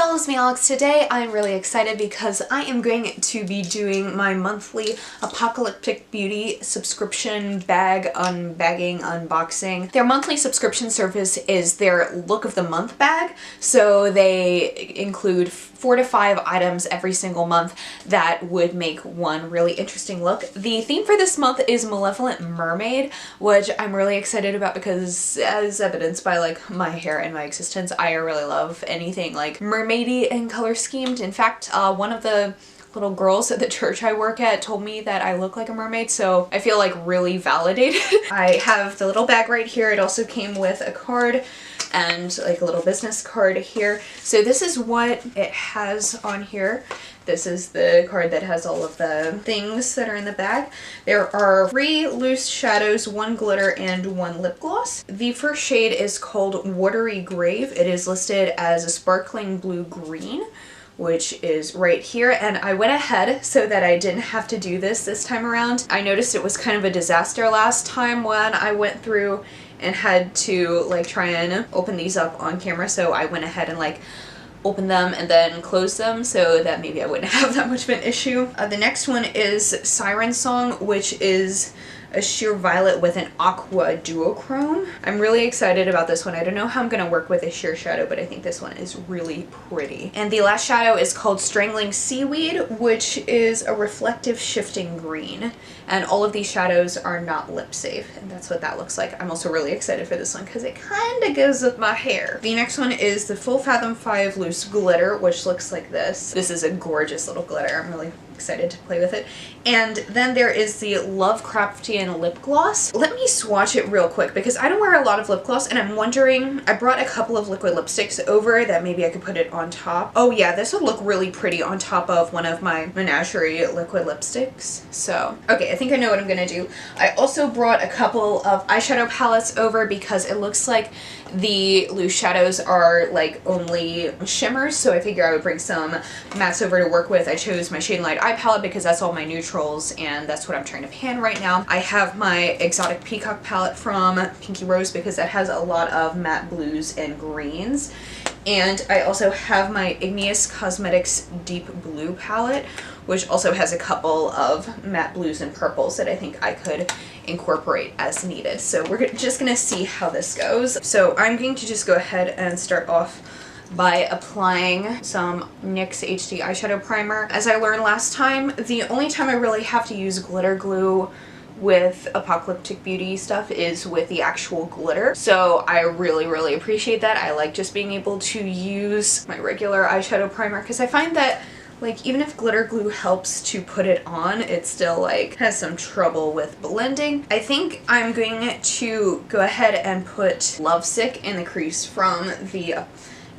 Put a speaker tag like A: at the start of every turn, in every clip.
A: y'all, it's me Alex. Today I'm really excited because I am going to be doing my monthly Apocalyptic Beauty subscription bag unboxing. Their monthly subscription service is their Look of the Month bag, so they include 4 to 5 items every single month that would make one really interesting look. The theme for this month is Malevolent Mermaid, which I'm really excited about because, as evidenced by like my hair and my existence, I really love anything like mermaidy and color schemed. In fact, one of the little girls at the church I work at told me that I look like a mermaid, so I feel like really validated. I have the little bag right here. It also came with a card and like a little business card here. So this is what it has on here. This is the card that has all of the things that are in the bag. There are 3 loose shadows, 1 glitter, and 1 lip gloss. The first shade is called Watery Grave. It is listed as a sparkling blue-green, which is right here, and I went ahead so that I didn't have to do this time around. I noticed it was kind of a disaster last time when I went through and had to like try and open these up on camera, so I went ahead and like open them and then close them so that maybe I wouldn't have that much of an issue. The next one is Siren Song, which is a sheer violet with an aqua duochrome. I'm really excited about this one. I don't know how I'm gonna work with a sheer shadow, but I think this one is really pretty. And the last shadow is called Strangling Seaweed, which is a reflective shifting green. And all of these shadows are not lip safe, and that's what that looks like. I'm also really excited for this one because it kind of goes with my hair. The next one is the Full Fathom 5 Loose Glitter, which looks like this. This is a gorgeous little glitter. I'm really excited to play with it. And then there is the Lovecraftian lip gloss. Let me swatch it real quick because I don't wear a lot of lip gloss, and I'm wondering, I brought a couple of liquid lipsticks over that maybe I could put it on top. Oh yeah, this would look really pretty on top of one of my Menagerie liquid lipsticks. So, okay, I think I know what I'm gonna do. I also brought a couple of eyeshadow palettes over because it looks like the loose shadows are like only shimmers, so I figure I would bring some mattes over to work with. I chose my Shade and Light eye palette because that's all my neutrals and that's what I'm trying to pan right now. I have my Exotic Peacock palette from Pinky Rose because that has a lot of matte blues and greens. And I also have my Igneous Cosmetics Deep Blue palette, which also has a couple of matte blues and purples that I think I could incorporate as needed. So we're just gonna see how this goes. So I'm going to just go ahead and start off by applying some NYX HD eyeshadow primer. As I learned last time, the only time I really have to use glitter glue with Apocalyptic Beauty stuff is with the actual glitter. So I really appreciate that. I like just being able to use my regular eyeshadow primer because I find that like even if glitter glue helps to put it on, it still like has some trouble with blending. I think I'm going to go ahead and put Lovesick in the crease from the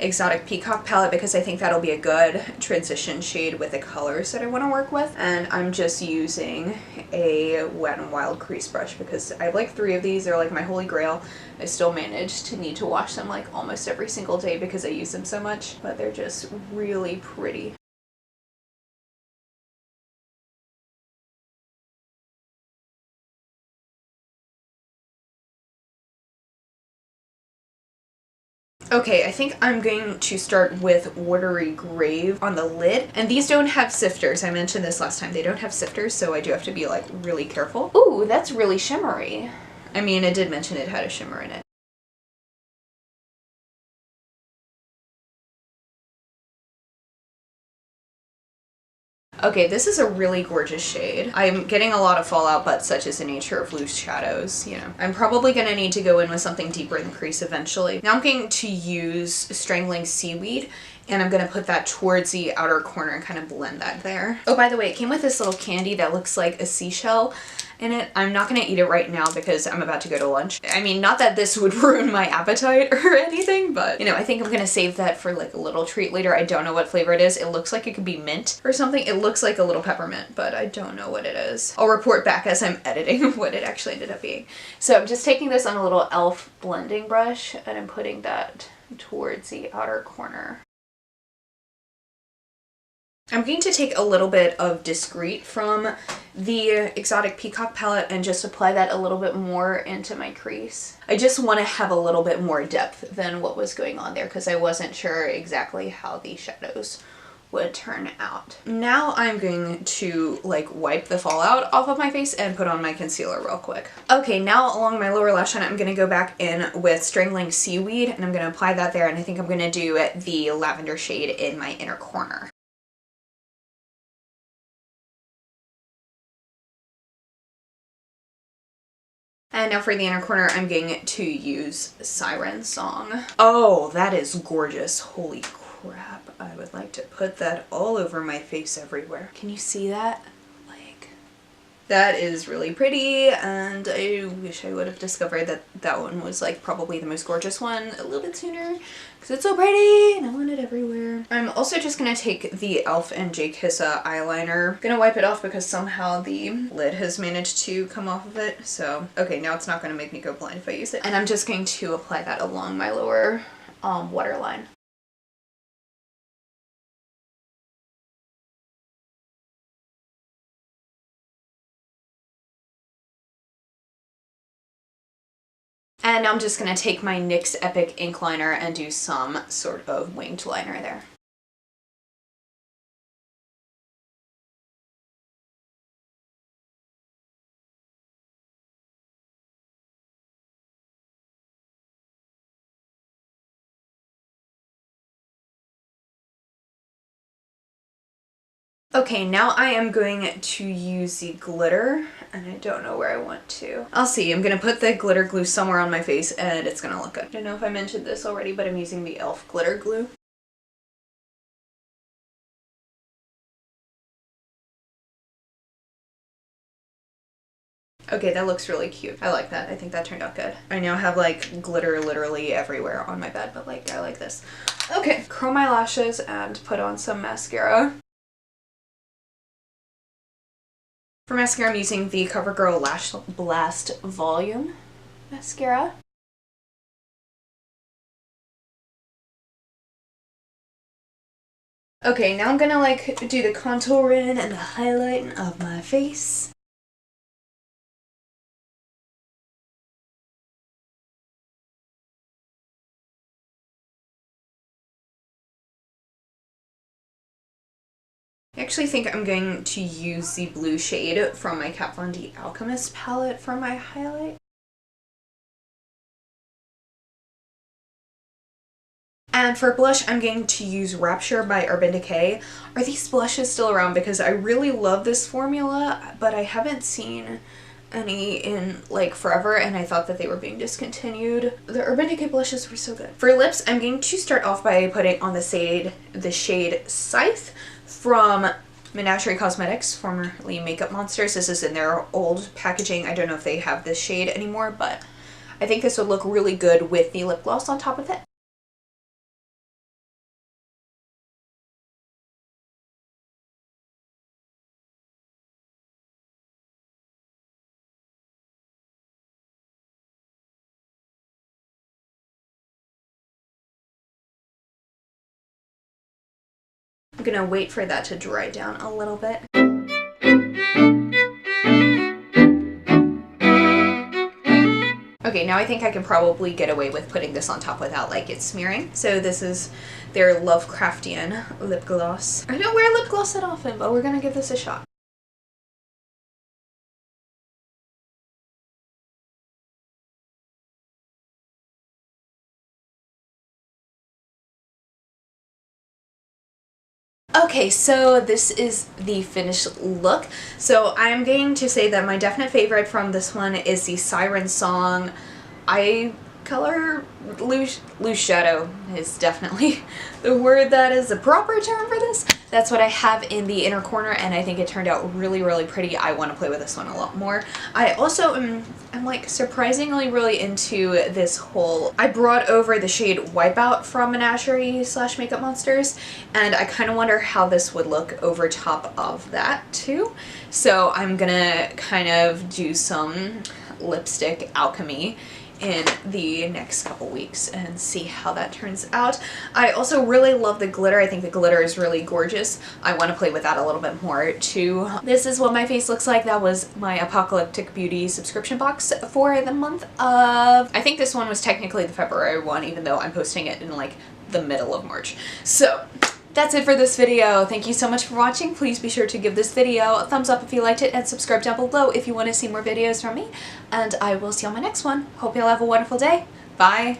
A: Exotic Peacock palette because I think that'll be a good transition shade with the colors that I want to work with. And I'm just using a Wet n Wild crease brush because I have like 3 of these. They're like my holy grail. I still manage to need to wash them like almost every single day because I use them so much, but they're just really pretty. Okay, I think I'm going to start with Watery Grave on the lid. And these don't have sifters. I mentioned this last time. They don't have sifters, so I do have to be like really careful. Ooh, that's really shimmery. I mean, I did mention it had a shimmer in it. Okay, this is a really gorgeous shade. I'm getting a lot of fallout, but such is the nature of loose shadows, you know. I'm probably gonna need to go in with something deeper in the crease eventually. Now I'm going to use Strangling Seaweed, and I'm gonna put that towards the outer corner and kind of blend that there. Oh, by the way, it came with this little candy that looks like a seashell in it. I'm not gonna eat it right now because I'm about to go to lunch. I mean, not that this would ruin my appetite or anything, but you know, I think I'm gonna save that for like a little treat later. I don't know what flavor it is. It looks like it could be mint or something. It looks like a little peppermint, but I don't know what it is. I'll report back as I'm editing what it actually ended up being. So I'm just taking this on a little e.l.f. blending brush and I'm putting that towards the outer corner. I'm going to take a little bit of Discreet from the Exotic Peacock palette and just apply that a little bit more into my crease. I just want to have a little bit more depth than what was going on there because I wasn't sure exactly how the shadows would turn out. Now I'm going to like wipe the fallout off of my face and put on my concealer real quick. Okay, now along my lower lash line, I'm gonna go back in with Strangling Seaweed and I'm gonna apply that there, and I think I'm gonna do the lavender shade in my inner corner. And now for the inner corner, I'm going to use Siren Song. Oh, that is gorgeous. Holy crap. I would like to put that all over my face everywhere. Can you see that? Like, that is really pretty, and I wish I would have discovered that that one was like probably the most gorgeous one a little bit sooner because it's so pretty and I want it everywhere. I'm also just gonna take the e.l.f. and J. Kissa eyeliner. I'm gonna wipe it off because somehow the lid has managed to come off of it. So, okay, now it's not gonna make me go blind if I use it. And I'm just going to apply that along my lower waterline. And now I'm just going to take my NYX Epic ink liner and do some sort of winged liner there. Okay, now I am going to use the glitter, and I don't know where I want to. I'll see. I'm going to put the glitter glue somewhere on my face, and it's going to look good. I don't know if I mentioned this already, but I'm using the e.l.f. glitter glue. Okay, that looks really cute. I like that. I think that turned out good. I now have like glitter literally everywhere on my bed, but like I like this. Okay, curl my lashes and put on some mascara. For mascara, I'm using the CoverGirl Lash Blast Volume mascara. Okay, now I'm gonna like do the contouring and the highlighting of my face. I actually think I'm going to use the blue shade from my Kat Von D Alchemist palette for my highlight. And for blush, I'm going to use Rapture by Urban Decay. Are these blushes still around? Because I really love this formula, but I haven't seen any in like forever, and I thought that they were being discontinued. The Urban Decay blushes were so good. For lips, I'm going to start off by putting on the shade Scythe from Menagerie Cosmetics, formerly Makeup Monsters. This is in their old packaging. I don't know if they have this shade anymore, but I think this would look really good with the lip gloss on top of it. I'm gonna wait for that to dry down a little bit. Okay, now I think I can probably get away with putting this on top without like it smearing. So this is their Lovecraftian lip gloss. I don't wear lip gloss that often, but we're gonna give this a shot. Okay, so this is the finished look. So I'm going to say that my definite favorite from this one is the Siren Song eye color. Loose shadow is definitely the word that is the proper term for this. That's what I have in the inner corner, and I think it turned out really, really pretty. I want to play with this one a lot more. I also I'm like surprisingly really into this whole, I brought over the shade Wipeout from Menagerie / Makeup Monsters, and I kind of wonder how this would look over top of that too. So I'm gonna kind of do some lipstick alchemy in the next couple weeks and see how that turns out. I also really love the glitter. I think the glitter is really gorgeous. I want to play with that a little bit more too. This is what my face looks like. That was my Apocalyptic Beauty subscription box for the month of, I think this one was technically the February one, even though I'm posting it in like the middle of March. So that's it for this video. Thank you so much for watching. Please be sure to give this video a thumbs up if you liked it and subscribe down below if you want to see more videos from me. And I will see you on my next one. Hope you'll have a wonderful day. Bye.